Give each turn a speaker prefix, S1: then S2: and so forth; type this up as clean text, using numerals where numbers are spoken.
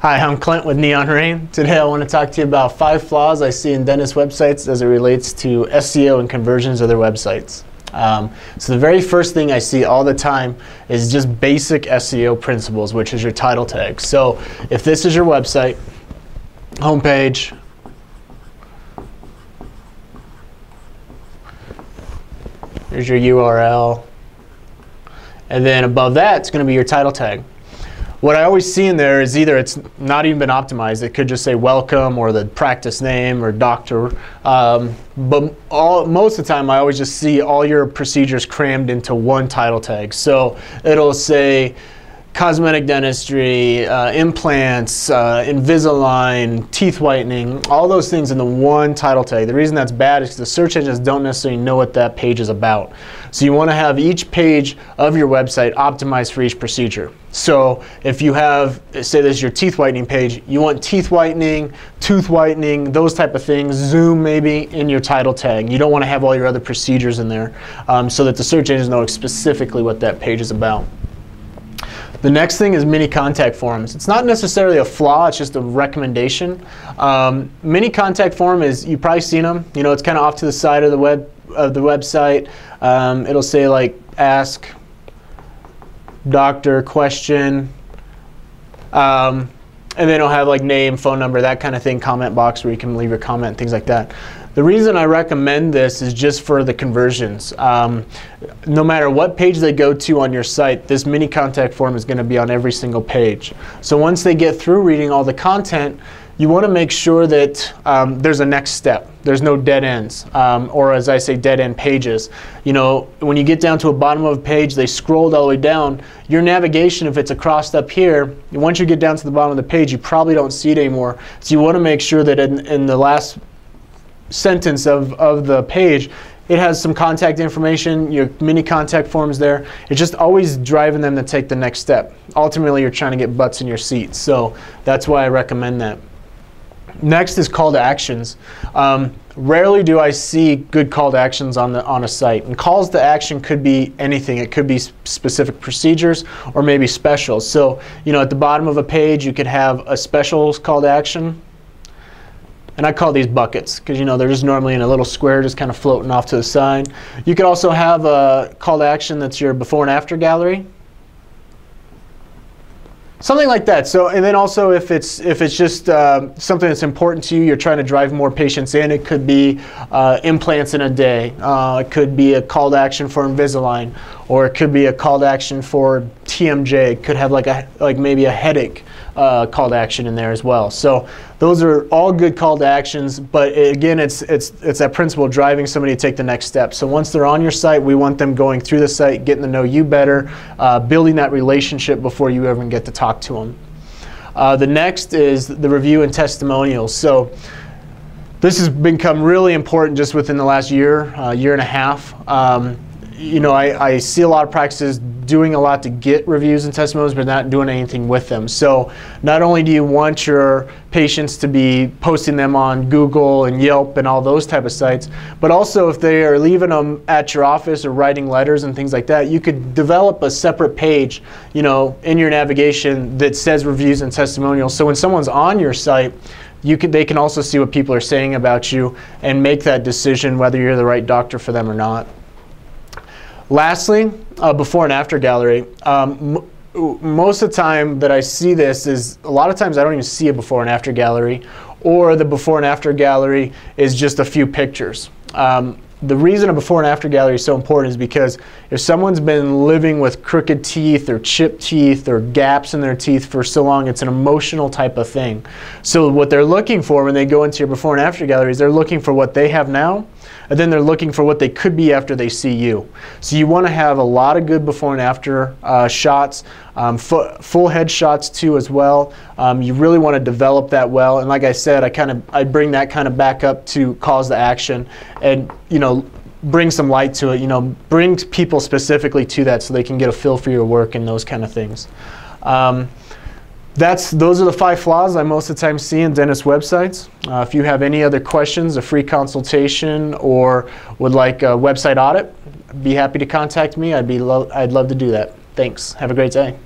S1: Hi, I'm Clint with Neon Rain. Today I want to talk to you about 5 flaws I see in dentist websites as it relates to SEO and conversions of their websites. So the very first thing I see all the time is just basic SEO principles, which is your title tag. So if this is your website, homepage, here's your URL, and then above that it's going to be your title tag. What I always see in there is either it's not even been optimized, it could just say welcome or the practice name or doctor, but most of the time I always just see all your procedures crammed into one title tag. So it'll say cosmetic dentistry, implants, Invisalign, teeth whitening, all those things in the one title tag. The reason that's bad is because the search engines don't necessarily know what that page is about. So you want to have each page of your website optimized for each procedure. So if you have, say this is your teeth whitening page, you want teeth whitening, tooth whitening, those type of things, zoom maybe in your title tag. You don't want to have all your other procedures in there so that the search engines know specifically what that page is about. The next thing is mini contact forms. It's not necessarily a flaw, it's just a recommendation. Mini contact form is, you've probably seen them, you know, it's kind of off to the side of the website. It'll say like ask doctor question, and then it'll have like name, phone number, that kind of thing, comment box where you can leave your comment, things like that. The reason I recommend this is just for the conversions. No matter what page they go to on your site, this mini contact form is going to be on every single page. So once they get through reading all the content, you want to make sure that there's a next step. There's no dead ends, or as I say, dead end pages. You know, when you get down to a bottom of a page, they scrolled all the way down. Your navigation, if it's across up here, once you get down to the bottom of the page, you probably don't see it anymore. So you want to make sure that in the last sentence of the page, it has some contact information, your mini contact forms there. It's just always driving them to take the next step. Ultimately, you're trying to get butts in your seats, so that's why I recommend that. Next is call to actions. Rarely do I see good call to actions on a site. And calls to action could be anything. It could be specific procedures or maybe specials. So, you know, at the bottom of a page, you could have a specials call to action. And I call these buckets because, you know, they're just normally in a little square just kind of floating off to the side. You could also have a call to action that's your before and after gallery. Something like that. So, and then also if it's just something that's important to you, you're trying to drive more patients in, it could be implants in a day. It could be a call to action for Invisalign, or it could be a call to action for TMJ. It could have like maybe a headache call to action in there as well. So those are all good call to actions, but again, it's that principle of driving somebody to take the next step. So once they're on your site, we want them going through the site, getting to know you better, building that relationship before you ever get to talk to them. The next is the review and testimonials. So this has become really important just within the last year, year and a half. You know, I see a lot of practices doing a lot to get reviews and testimonials, but not doing anything with them. So not only do you want your patients to be posting them on Google and Yelp and all those type of sites, but also if they are leaving them at your office or writing letters and things like that, you could develop a separate page, you know, in your navigation that says reviews and testimonials. So when someone's on your site, they can also see what people are saying about you and make that decision whether you're the right doctor for them or not. Lastly, before and after gallery. Most of the time that I see this is, a lot of times I don't even see a before and after gallery, or the before and after gallery is just a few pictures. The reason a before and after gallery is so important is because if someone's been living with crooked teeth or chipped teeth or gaps in their teeth for so long, it's an emotional type of thing. So what they're looking for when they go into your before and after galleries, they're looking for what they have now, and then they're looking for what they could be after they see you. So you want to have a lot of good before and after shots, full head shots too as well. You really want to develop that well, and like I said, I bring that kind of back up to calls to action, and you know, bring some light to it. You know, bring people specifically to that so they can get a feel for your work and those kind of things. Those are the 5 flaws I most of the time see in dentist websites. If you have any other questions, a free consultation, or would like a website audit, be happy to contact me. I'd love to do that. Thanks. Have a great day.